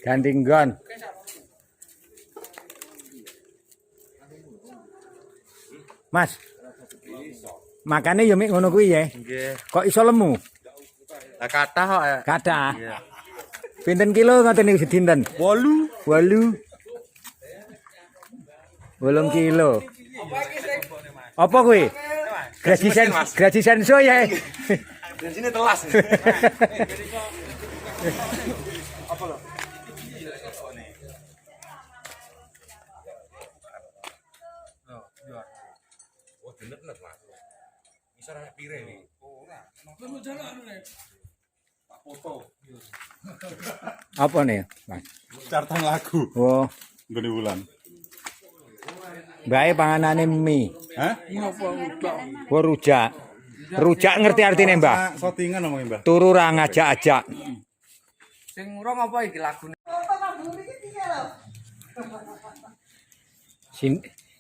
Ganti nggon. Mas. Makane ya mik ngono kuwi ya. Nggih. Kok iso lemu? Lah kathah kok. Kathah. Pinten kilo ngoten niku sedinten? 8. 8 kilo. Apa kuwi? Graji senso ya. Di sini telas. Apa lho? Oh, bener Mas. Bisa nek pire iki? Ora. Ono jalan nek. Pak foto. Apa nih, Mas? Cartan lagu. Oh, Nggone wulan. bae panganane mie. Hah? Oh, rujak. Rujak ngerti artine, Mbah? Sotingan ngomongin, Mbah. Turu ra ngajak-ajak. Sing urung apa iki lagune?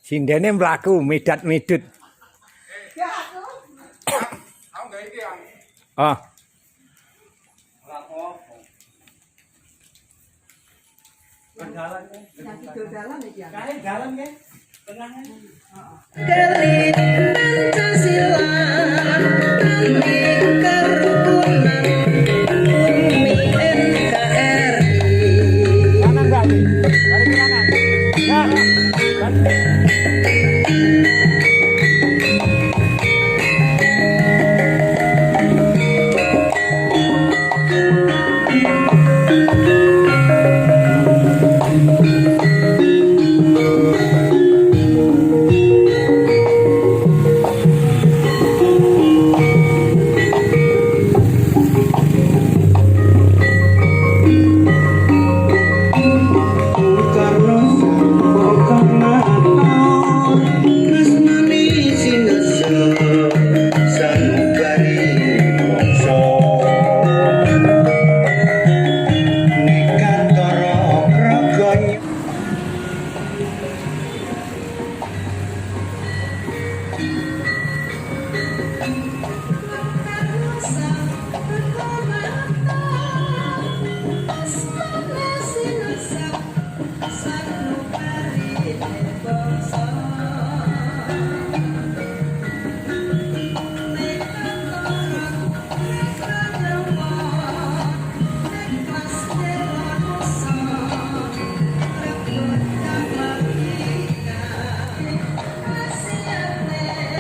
Sindene mlaku medat-medut. Aku gawe iki ya. Oh, Kelit Pancasila kami kerukunan bumi NKRI. kanan Mbak. Balik ke kanan. Ya.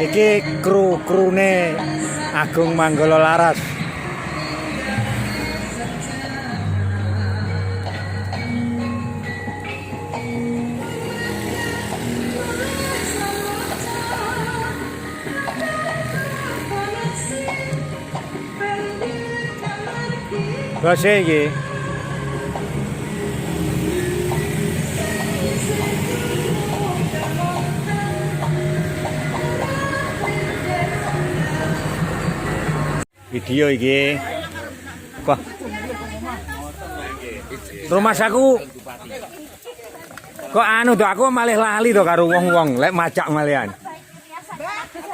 Iki krune Agung Manggala Laras. Bose iki. Video iki. Kok rumah saku kok anu to aku malih lali to karo wong-wong lek macak malian.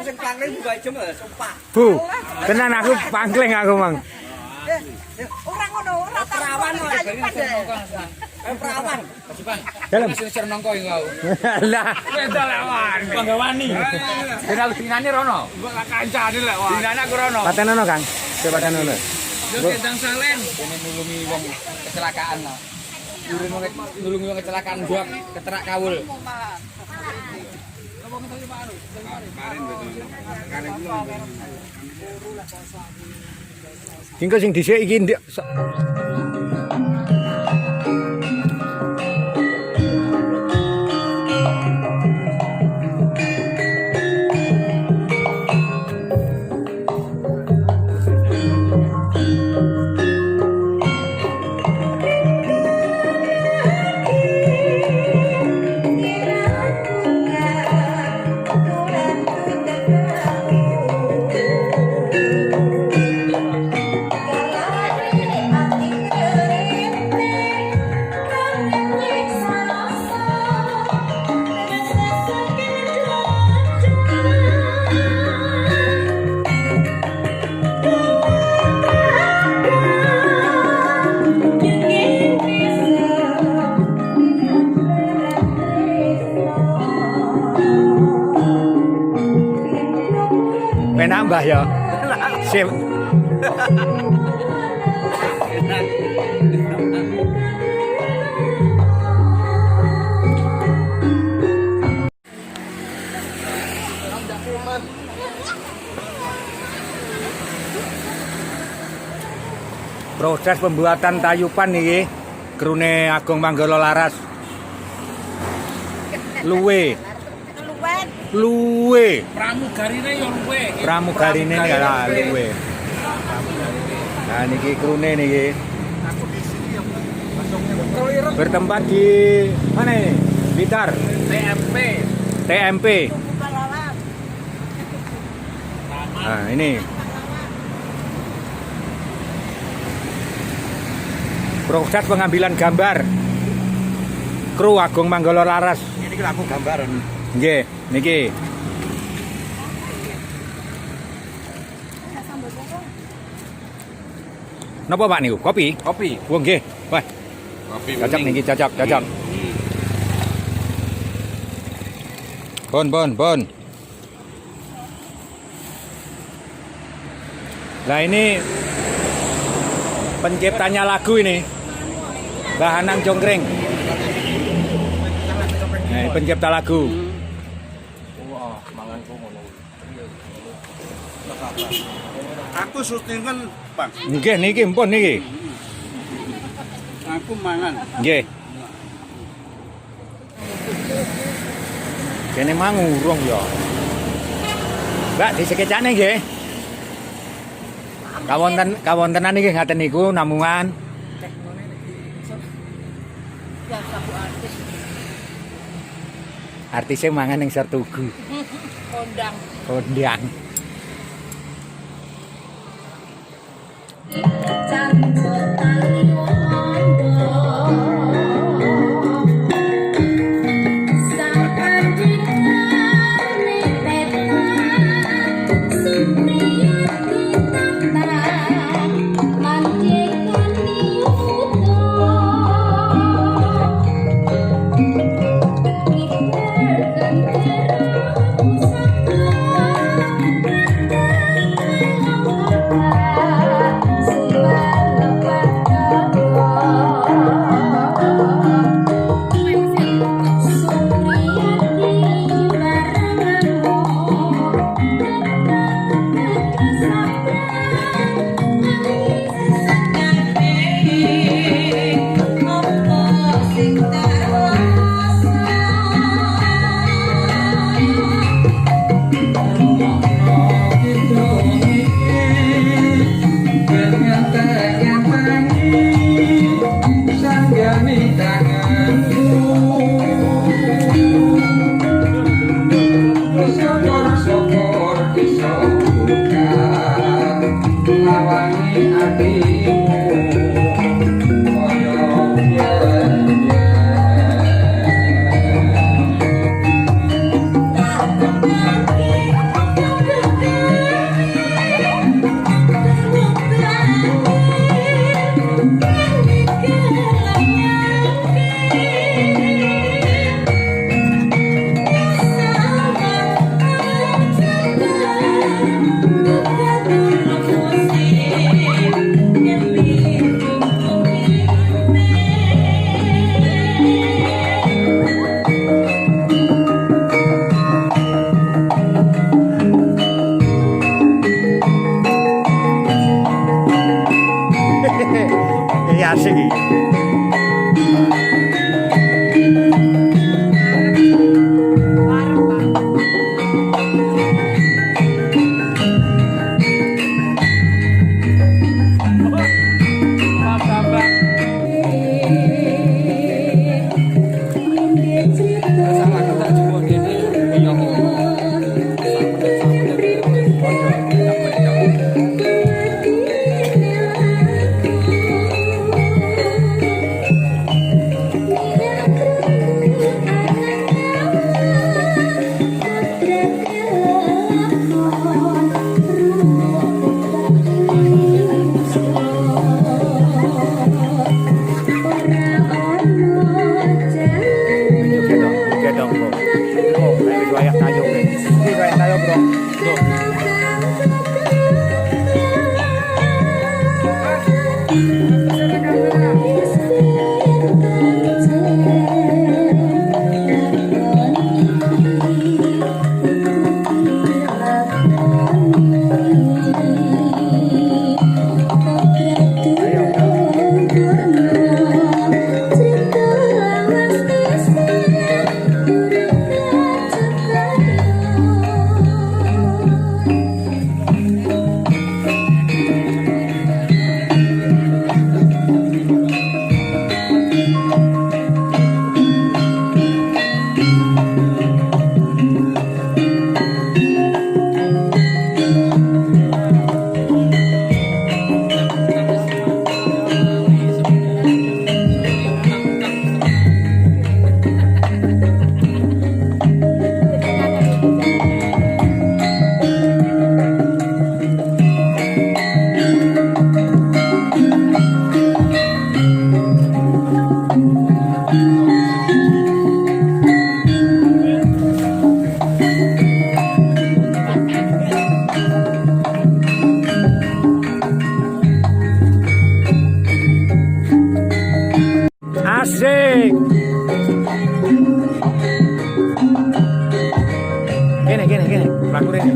Sing pangling buka jem sumpah. Bu, tenan aku pangling aku, Mang. Ora ngono, ora Perawan wae. Perawan. Dalam. Sing ser nongko iki kau. Lah, Beda lewan. Panggawani. Kenal dinane rono. Mbok kancane lek wae. Dinane aku rono. patenono, Kang. Coba patenono. Yo kendang salen. Dene nulungi wong kecelakaan. Nulungi wong kecelakaan gua keterak kawul. Dingko sing dhisik iki ndek. Thank you. Penak Mbah ya. Sip. Proses pembuatan tayupan nih, krune Agung Manggala Laras. Luwe. Luwe. Pramugarine yo luwe. Pramugarine ya luwe. Nah niki krune niki. Bertempat di mana ini? Blitar. TMP. TMP. Nah ini. Proses pengambilan gambar kru Agung Manggala Laras. Ini aku gambaran. Nggih, niki. Napa Pak niku? Kopi? Kopi. Wong nggih. Wah, Kopi. cocok niki, cocok. Bon. Lah ini penciptanya lagu ini Mbah Anang Congkring. Nah, pencipta lagu. Wah, manganku ngono. Aku syuting kan, Bang. Nggih niki mpun niki. Aku mangan. Nggih. Kene mangurung ya. Mbak disekecane nggih. Kawontenan niki ngaten niku namungan. Artisnya mangan yang sertugu. Kondang. Asik iki. kene, mlaku rene.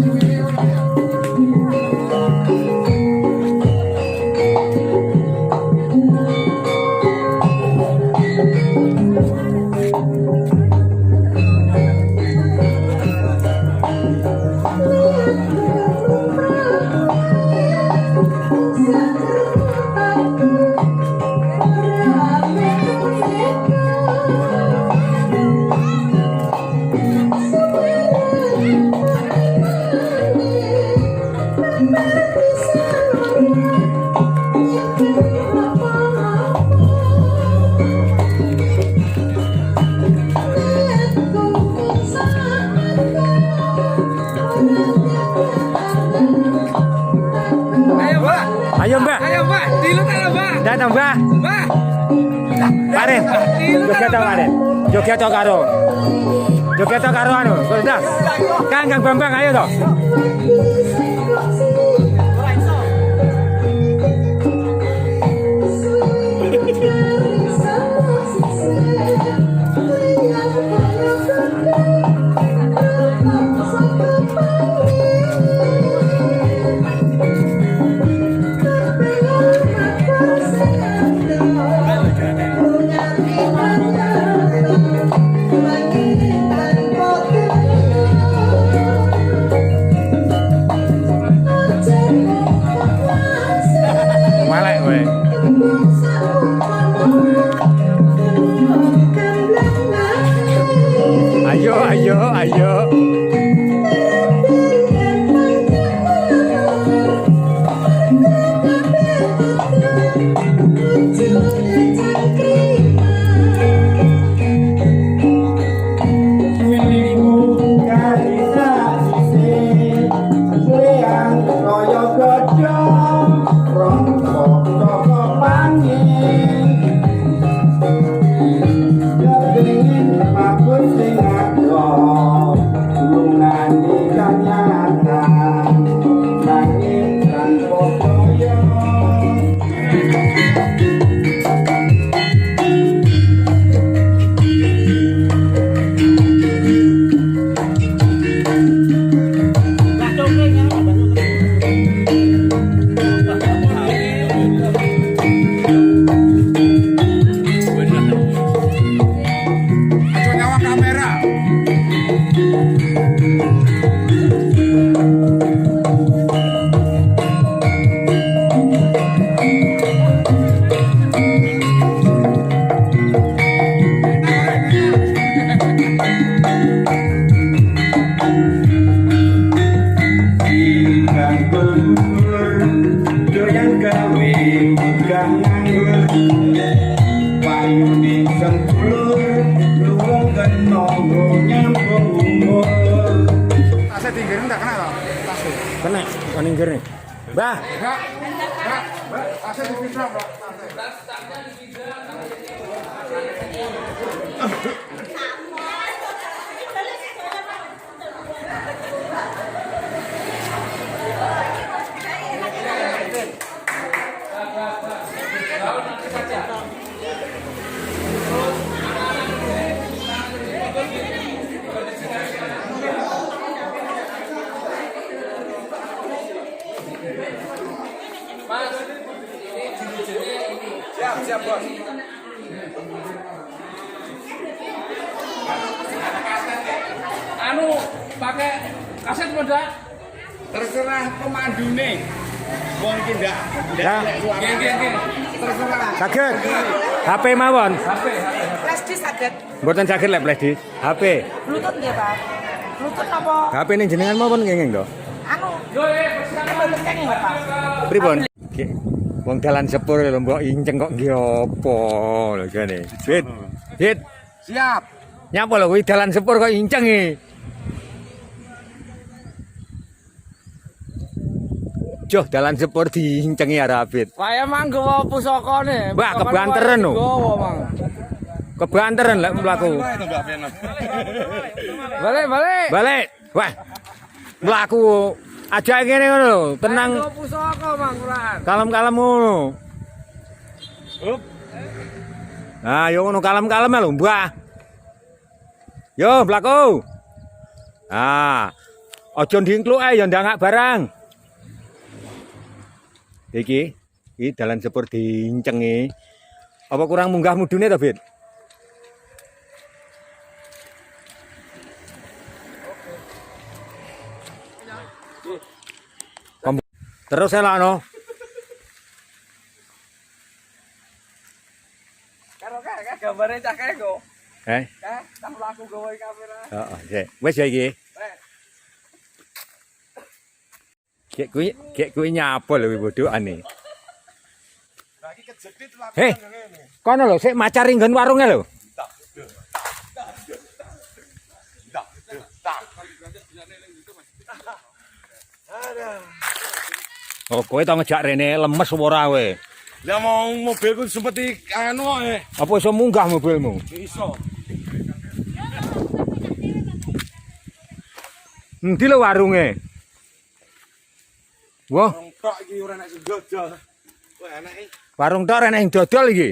Ayo Mbak. Ayo Mbak, tilut ayo Mbak. Datang Mbak. Mbak. Maren. Joget to Maren. Joget to karo. Joget to karo anu. Sudah. Kang Bambang ayo to. Malek kowe. Ayo, ayo, ayo. Kena, paning kene. Mbah. Siap bos. Anu pakai kaset moda. Terserah pemandune. Wong iki ndak. Ya. Terserah. Saged. HP mawon. Flash disk saged. Mboten saged lek flash disk. HP. Bluetooth nggih, Pak. Bluetooth apa? HP ning jenengan mawon kenging to. Anu. Bluetooth kenging, Pak. Pripun? Wong dalan sepur lho mbok inceng kok nggih apa lho jane. Hit. Hit. Siap. Nyapa lho kuwi dalan sepur kok inceng iki. Joh dalan sepur diincengi Arabit. Kaya mang gawa pusakane. Mbak kebanteren lho. Gawa mang. Kebanteren lek mlaku. Balik, balik. Balik. Wah. Mlaku aja ngene ngono lho, tenang. Gawa pusaka mang Quran. Kalem-kalem ngono. Nah, yo ngono kalem-kalem lho, Mbah. Yo, mlaku. Ah. Aja ndingkluk ae ya ndangak barang. Iki dalan sepur dincengi. Apa kurang munggah mudune to, Fit? Terus elakno. Karo kan gambare cah kae kok. Tak laku gawe kamera. Heeh, sik. Wis ya iki. Kek kuwi nyapa lho bodokane. Heh. Kono lho sik macari nggon warunge lho. Oh, kowe tau ngejak rene lemes ora kowe? Lah mau mobilku sempet anu ae. Apa iso munggah mobilmu? Iso. Endi lho warunge? Wah, Wong tok iki ora nek sing dodol. Kok enak iki. warung tok enek sing dodol iki.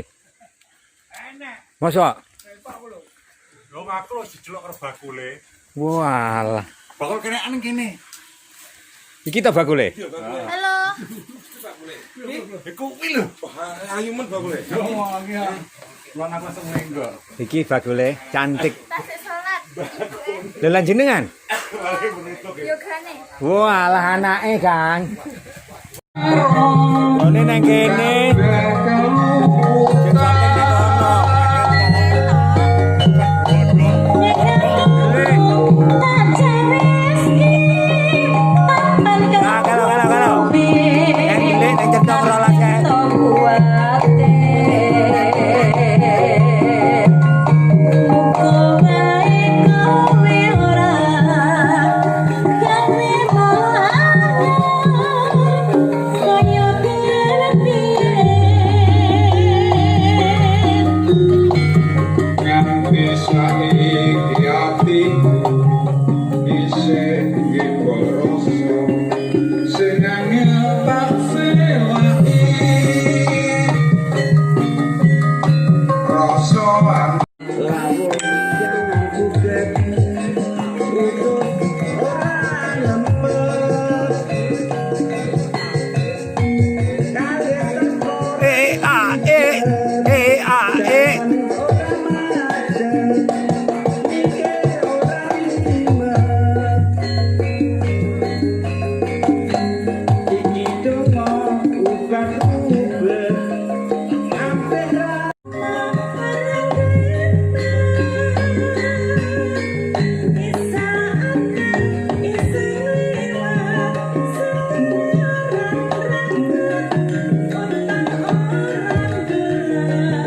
Enak. Masa? Lho ngaku lho dijelok karo bakule. Walah. Bakul kenekan kene. Iki ta bakule? Halo. Iku kuwi lho. Ayumen bakule. Luang aku langsung menggo. Iki bakule cantik. Tasik salat. Lha lan jenengan? Yogane. Walah anake, Kang. One nang kene. Sing samping ning kono. Nah, kalau. Yang gile ning centong rolas kae.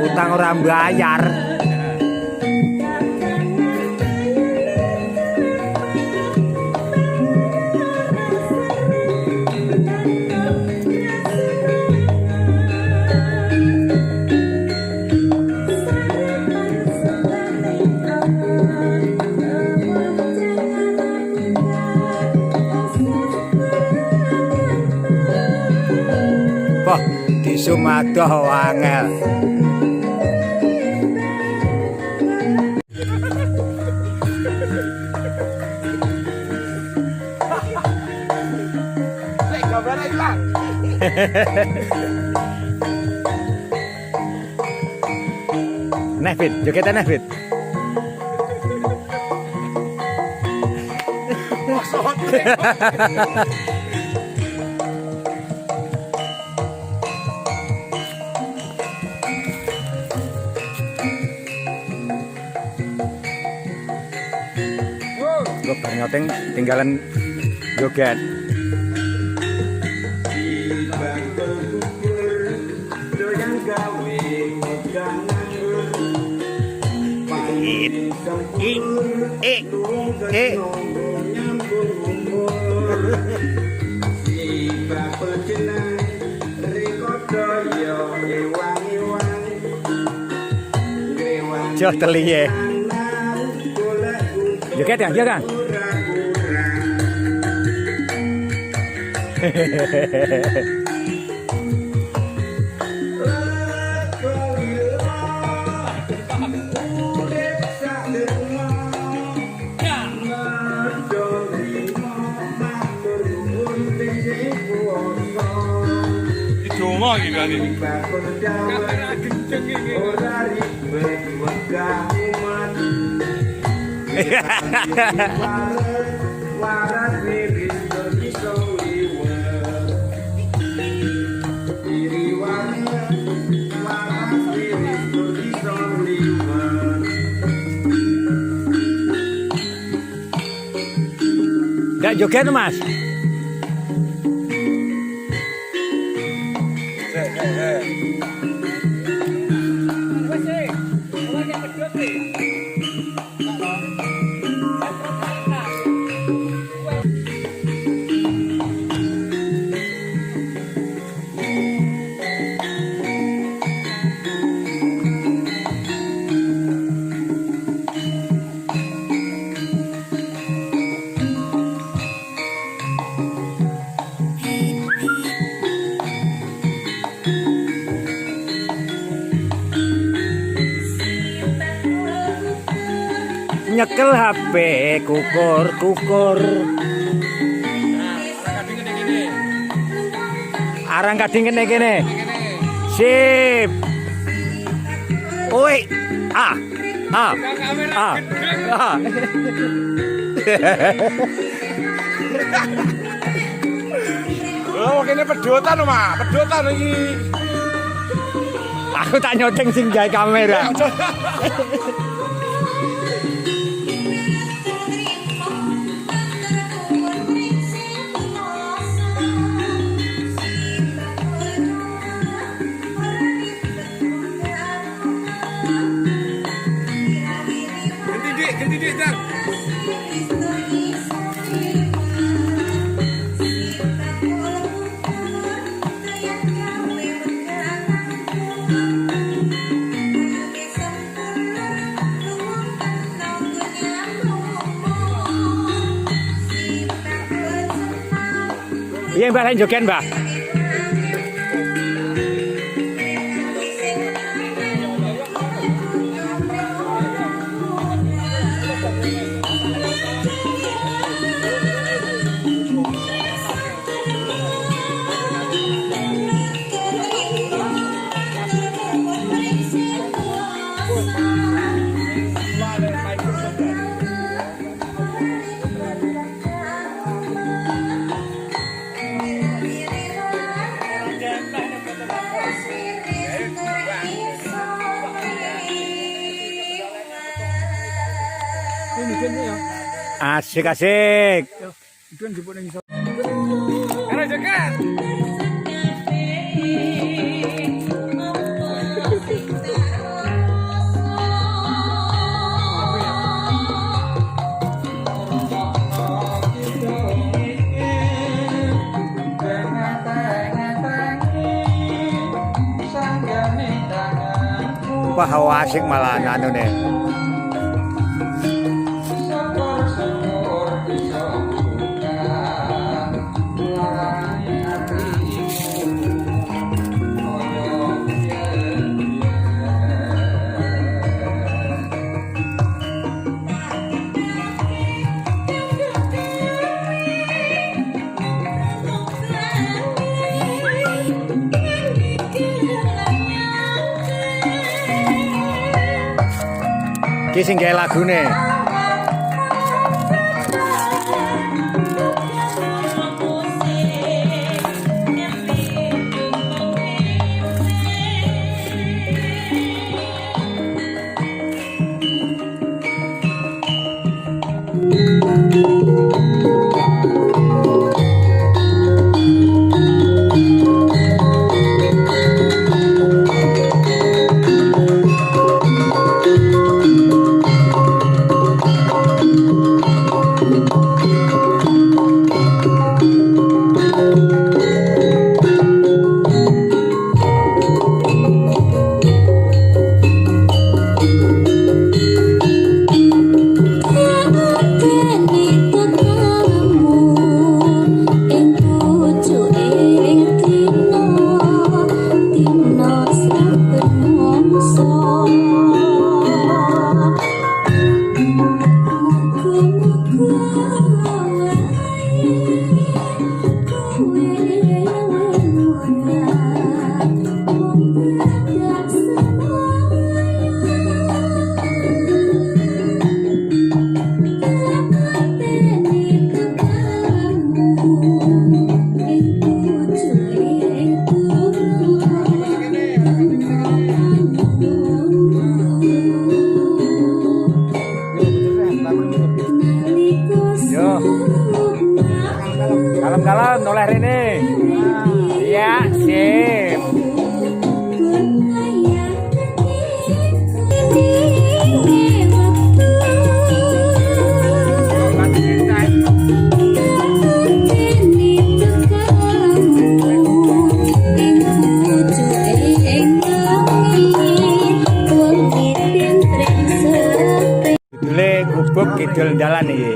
Utang ora bayar. Wah, di Sumadoh angel. Nah, Fit, jogetan nah, Fit. Gue bareng ngoteng tinggalan joget. Joh teliye. Joget ya, iya Kang. gitu kan ini. Gak joget Mas? Nyekel HP kukur. Arang kading kene. Sip. Oi. Ah. Oh, kene pedotan, Mak. Pedotan iki. Aku tak nyoteng sing gawe kamera. Ganti dik, Dang. Iya Mbak, lain joget Mbak. Asik. Karena joget. Wah, asik malah anu nih. Ki sing gawe lagune. Kalem-kalem noleh rene. Iya, sip. Judule Gubuk Kidul Dalan iki.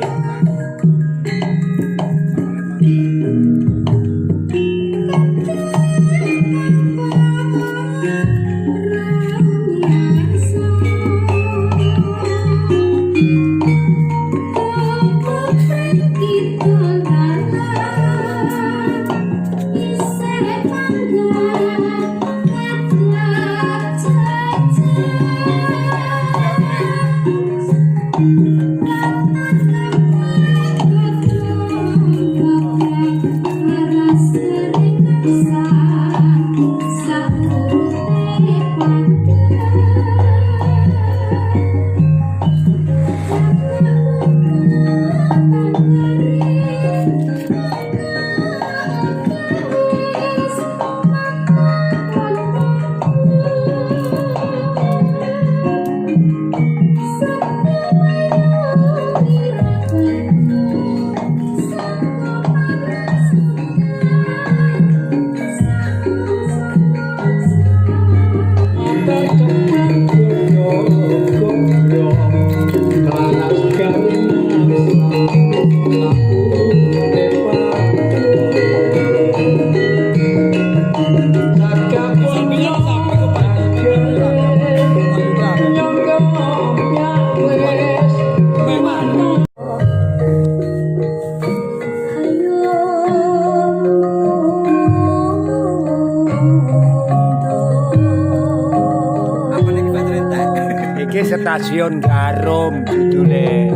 Iki Stasiun Garum judule.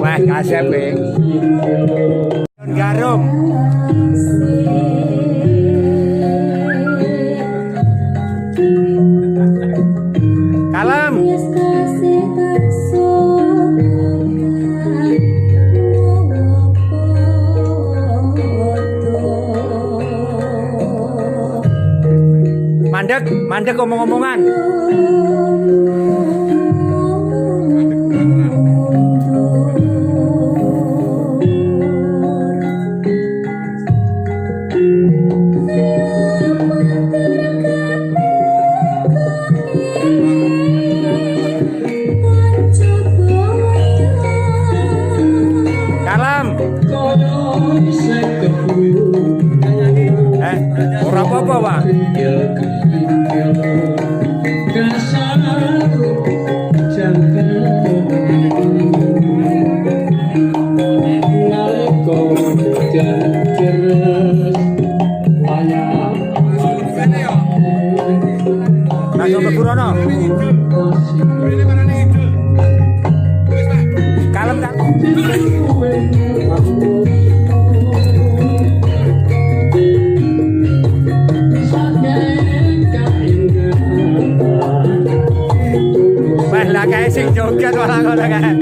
Wah, kasep kowe. Garum. Kalem. Mandek omong-omongan. Kalem. Ora apa-apa, Pak. Langsung ke Burono. Kalem kan? Wah, lah kayak sing joget malah ngono kan.